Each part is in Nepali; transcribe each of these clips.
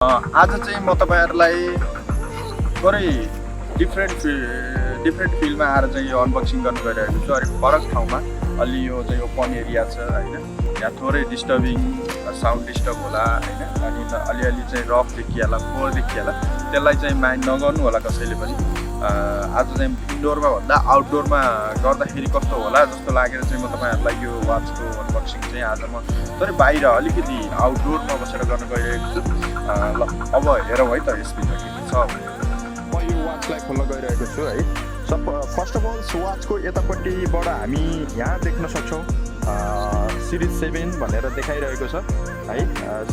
आज चाहिँ म तपाईहरुलाई थोरै डिफरेन्ट फिल्डमा आएर चाहिँ यो अनबक्सिङ गर्न गइरहेको छु। अलिक फरक ठाउँमा अलि यो चाहिँ ओपन एरिया छ हैन, यहाँ थोरै डिस्टर्बिङ साउन्ड डिस्टर्ब होला हैन, अनि अलिअलि चाहिँ रफ देखिएला, फोहोर देखिएला, त्यसलाई चाहिँ माइन्ड नगर्नु होला कसैले पनि। आज चाहिँ इन्डोरमा भन्दा आउटडोरमा गर्दाखेरि कस्तो होला जस्तो लागेर चाहिँ म तपाईहरुलाई यो वाचको अनबक्सिङ चाहिँ आज म थोरै बाहिर अलिकति आउटडोरमा बसेर गर्न गइरहेको छु। ल अब हेरौँ है त यसभित्र के छ। म यो वाचलाई खोल्न गइरहेको छु है। फर्स्ट अफ अल वाचको यतापट्टिबाट हामी यहाँ देख्न सक्छौँ सिरिज 7 भनेर देखाइरहेको छ है।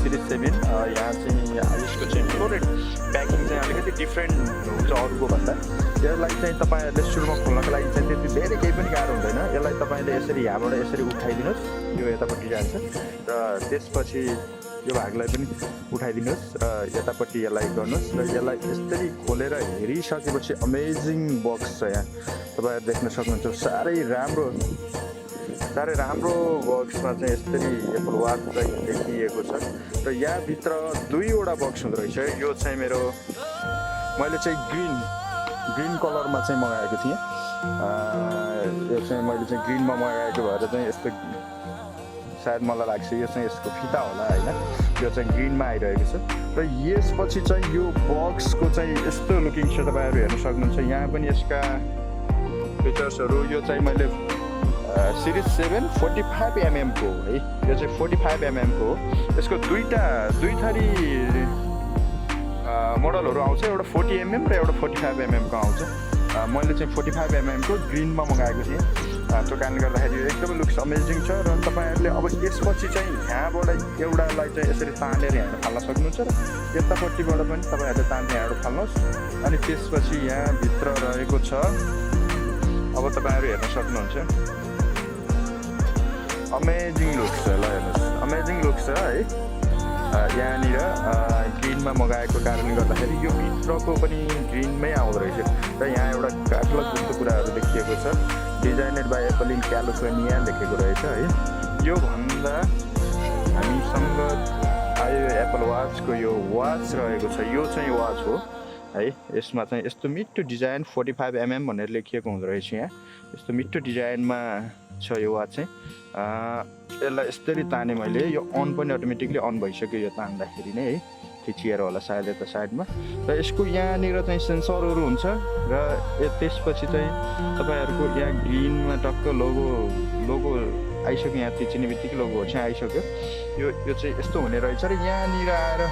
सिरिज 7 यहाँ चाहिँ यसको चाहिँ थोरै प्याकिङ चाहिँ अलिकति डिफ्रेन्ट हुन्छ अरूको भन्दा। यसलाई चाहिँ तपाईँहरूले सुरुमा खोल्नको लागि चाहिँ त्यति धेरै केही पनि गाह्रो हुँदैन। यसलाई तपाईँले यसरी यहाँबाट यसरी उठाइदिनुहोस्, यो यतापट्टि जान्छ र त्यसपछि यो भागलाई पनि उठाइदिनुहोस् र यतापट्टि यसलाई गर्नुहोस् र यसलाई यसरी खोलेर हेरिसकेपछि अमेजिङ बक्स छ। यहाँ तपाईँहरू देख्न सक्नुहुन्छ साह्रै राम्रो बक्समा चाहिँ यसरी एप्पल वाच चाहिँ देखिएको छ र यहाँभित्र दुईवटा बक्स हुँदो रहेछ। यो चाहिँ मैले चाहिँ ग्रिन कलरमा चाहिँ मगाएको थिएँ। यो चाहिँ मैले चाहिँ ग्रिनमा मगाएको भएर चाहिँ यस्तो सायद मलाई लाग्छ यो चाहिँ यसको फिता होला हैन, यो चाहिँ ग्रिनमा आइरहेको छ र यसपछि चाहिँ यो बक्सको चाहिँ यस्तो लुकिङ छ। तपाईहरु हेर्न सक्नुहुन्छ यहाँ पनि यसका फिचर्सहरु। यो चाहिँ मैले सिरिज 7 45 mm को है, यो चाहिँ 45 mm को हो। यसको दुई थरी मोडलहरु आउँछ, एउटा 40 mm र एउटा 45 mm को आउँछ। मैले चाहिँ 45 mm को ग्रिनमा मगाएको थिएँ। त्यो कारणले गर्दाखेरि एकदमै लुक्स अमेजिङ छ र तपाईहरुले अब यसपछि चाहिँ यहाँबाट एउटालाई चाहिँ यसरी तानेर यहाँ फाल्न सक्नुहुन्छ र यतापट्टिबाट पनि तपाईहरुले तानेर यहाँ फाल्नुहोस्। अनि त्यसपछि यहाँ भित्र रहेको छ, अब तपाईहरु हेर्न सक्नुहुन्छ अमेजिङ लुक्स छ। ल हेर्नुहोस् अमेजिङ लुक्स छ है। यहाँनिर ग्रिनमा मगाएको कारणले गर्दाखेरि यो भित्रको पनि ग्रिनमै आउँदो रहेछ र यहाँ एउटा क्याटलग जस्तो कुराहरू देखिएको छ। Designed by apple in California लेखेको रहेछ है। यो भन्दा हामीसँग आयो एप्पल वाचको यो वाच रहेको छ। यो चाहिँ वाच हो है। यसमा चाहिँ यस्तो मिठो डिजाइन 45 mm भनेर लेखिएको हुँदो रहेछ। यहाँ यस्तो मिठो डिजाइनमा छ यो वाच चाहिँ। यसलाई यसरी ताने मैले, यो अन पनि अटोमेटिकली अन भइसक्यो यो तान्दाखेरि नै है, थिचिएर होला सायद यता साइडमा। र यसको यहाँनिर चाहिँ सेन्सरहरू हुन्छ र त्यसपछि चाहिँ तपाईँहरूको यहाँ ग्रिनमा टक्क लोगो आइसक्यो। यहाँ थिचिने बित्तिकै लोगो चाहिँ आइसक्यो। यो चाहिँ यस्तो हुने रहेछ र यहाँनिर आएर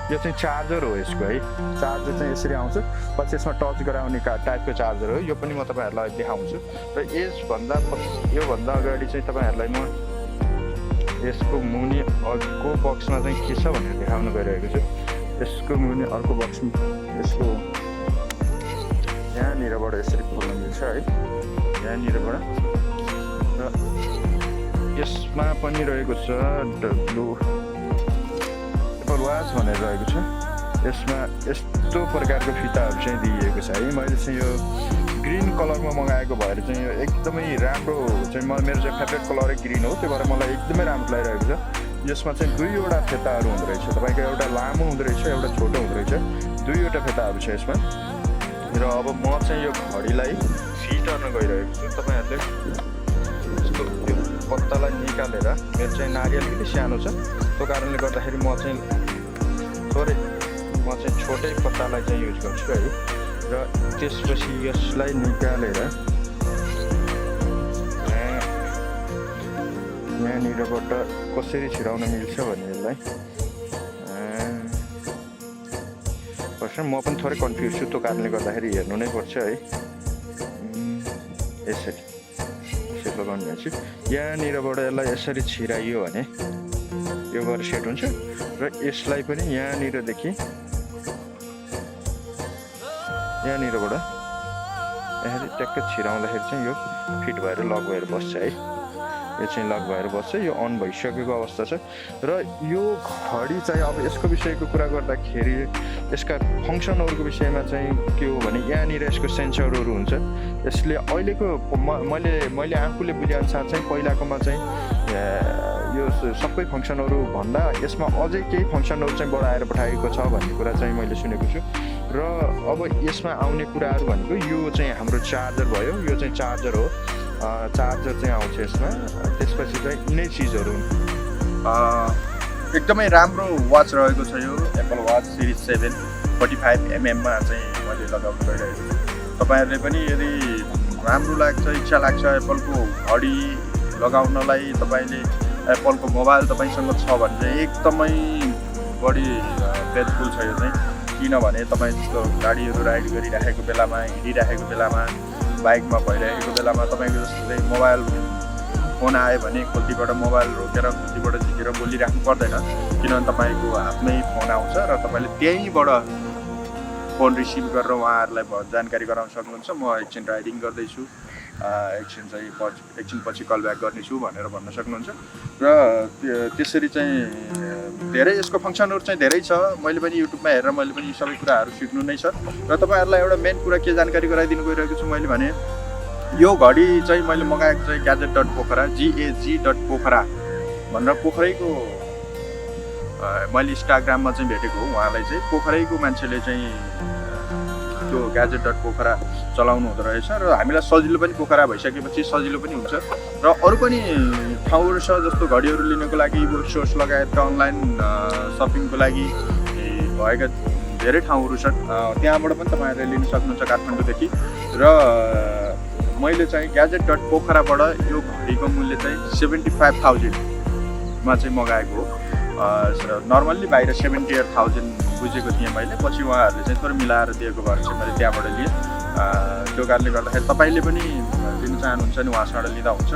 यो चाहिँ चार्जर हो यसको है। चार्जर चाहिँ यसरी आउँछ, पछि यसमा टच गराउने टाइपको चार्जर हो। यो पनि म तपाईँहरूलाई देखाउँछु र योभन्दा अगाडि चाहिँ तपाईँहरूलाई म यसको मुनि अर्को बक्समा चाहिँ के छ भनेर देखाउन गइरहेको छु। यसको मुनि अर्को बक्समा यसको यहाँनिरबाट यसरी खोल्न मिल्छ है, यहाँनिरबाट। र यसमा पनि रहेको छ एप्पल वाच भनेर रहेको छ। यसमा यस्तो प्रकारको फिताहरू चाहिँ दिइएको छ है। मैले चाहिँ यो ग्रिन कलरमा मगाएको भएर चाहिँ यो एकदमै राम्रो चाहिँ मेरो चाहिँ फेभरेट कलरै ग्रिन हो, त्यो भएर मलाई एकदमै राम्रो लागिरहेको छ। यसमा चाहिँ दुईवटा फेताहरू हुँदो रहेछ, तपाईँको एउटा लामो हुँदो रहेछ एउटा छोटो हुँदो रहेछ, दुईवटा फेताहरू छ यसमा। र अब म चाहिँ यो घडीलाई फिट गर्न गइरहेको छु। तपाईँहरूले यस्तो त्यो पत्तालाई निकालेर, मेरो चाहिँ नारी अलिकति सानो छ त्यो कारणले गर्दाखेरि म चाहिँ छोटै पत्तालाई चाहिँ युज गर्छु है। र त्यसपछि यसलाई निकालेर यहाँनिरबाट कसरी छिराउन मिल्छ भने यसलाई म पनि थोरै कन्फ्युज छु, त्यो कारणले गर्दाखेरि हेर्नु नै पर्छ है। यसरी लगाउनु भएको छु। यहाँनिरबाट यसलाई यसरी छिराइयो भने यो गरेर सेट हुन्छ र यसलाई पनि यहाँनिरदेखि यहाँनिरबाट यसरी ट्याक्क छिराउँदाखेरि चाहिँ यो फिट भएर लक भएर बस्छ है। यो चाहिँ लक भएर बस्छ, यो अन भइसकेको अवस्था छ। र यो घडी चाहिँ अब यसको विषयको कुरा गर्दाखेरि यसका फङ्सनहरूको विषयमा चाहिँ के हो भने यहाँनिर यसको सेन्सरहरू हुन्छ। यसले अहिलेको मैले आफूले बुझेअनुसार चाहिँ पहिलाकोमा चाहिँ यो सबै फङ्सनहरू भन्दा यसमा अझै केही फङ्सनहरू चाहिँ बढाएर पठाएको छ भन्ने कुरा चाहिँ मैले सुनेको छु। र अब यसमा आउने कुराहरू भनेको यो चाहिँ हाम्रो चार्जर भयो, यो चाहिँ चार्जर हो, चार्जर चाहिँ आउँछ यसमा। त्यसपछि चाहिँ यिनै चिजहरू एकदमै राम्रो वाच रहेको छ यो एप्पल वाच सिरिज 7 45mm मा चाहिँ मैले लगाउन गइरहेको छु। तपाईँहरूले पनि यदि राम्रो लाग्छ, इच्छा लाग्छ एप्पलको घडी लगाउनलाई, तपाईँले एप्पलको मोबाइल तपाईँसँग छ भने चाहिँ एकदमै बढी फेथफुल छ यो चाहिँ। किनभने तपाईँ जस्तो गाडीहरू राइड गरिराखेको बेलामा, हिँडिराखेको बेलामा, बाइकमा भइरहेको बेलामा तपाईँको जस्तो चाहिँ मोबाइल फोन आयो भने खोल्तीबाट मोबाइल रोकेर खोल्तीबाट झिकेर बोलिराख्नु पर्दैन, किनभने तपाईँको हातमै फोन आउँछ र तपाईँले त्यहीँबाट फोन रिसिभ गरेर उहाँहरूलाई जानकारी गराउन सक्नुहुन्छ। म एकछिन राइडिङ गर्दैछु, एकछिन पछि कल ब्याक गर्नेछु भनेर भन्न सक्नुहुन्छ। र त्यसरी चाहिँ धेरै यसको फङ्सनहरू चाहिँ धेरै छ। मैले पनि युट्युबमा हेरेर मैले पनि सबै कुराहरू सिक्नु नै छ। र तपाईँहरूलाई एउटा मेन कुरा के जानकारी गराइदिनु गइरहेको छु मैले भने, यो घडी चाहिँ मैले मगाएको चाहिँ gadget.पोखरा GAG.पोखरा भनेर पोखरैको मैले इन्स्टाग्राममा चाहिँ भेटेको हो। उहाँलाई चाहिँ पोखरैको मान्छेले चाहिँ त्यो gadget.पोखरा चलाउनु हुँदो रहेछ र हामीलाई सजिलो पनि पोखरा भइसकेपछि सजिलो पनि हुन्छ। र अरू पनि ठाउँहरू छ जस्तो घडीहरू लिनको लागि सोर्स लगायतका अनलाइन सपिङको लागि भएका धेरै ठाउँहरू छन्। त्यहाँबाट पनि तपाईँहरूले लिन सक्नुहुन्छ काठमाडौँदेखि। र मैले चाहिँ gadget.पोखराबाट यो घडीको मूल्य चाहिँ 75,000 मा चाहिँ मगाएको हो। नर्मल्ली बाहिर 78,000 बुझेको थिएँ मैले, पछि उहाँहरूले चाहिँ थोरै मिलाएर दिएको भएर चाहिँ मैले त्यहाँबाट लिएँ। त्यो कारणले गर्दाखेरि तपाईँले पनि लिन चाहनुहुन्छ भने उहाँसँग लिँदा हुन्छ।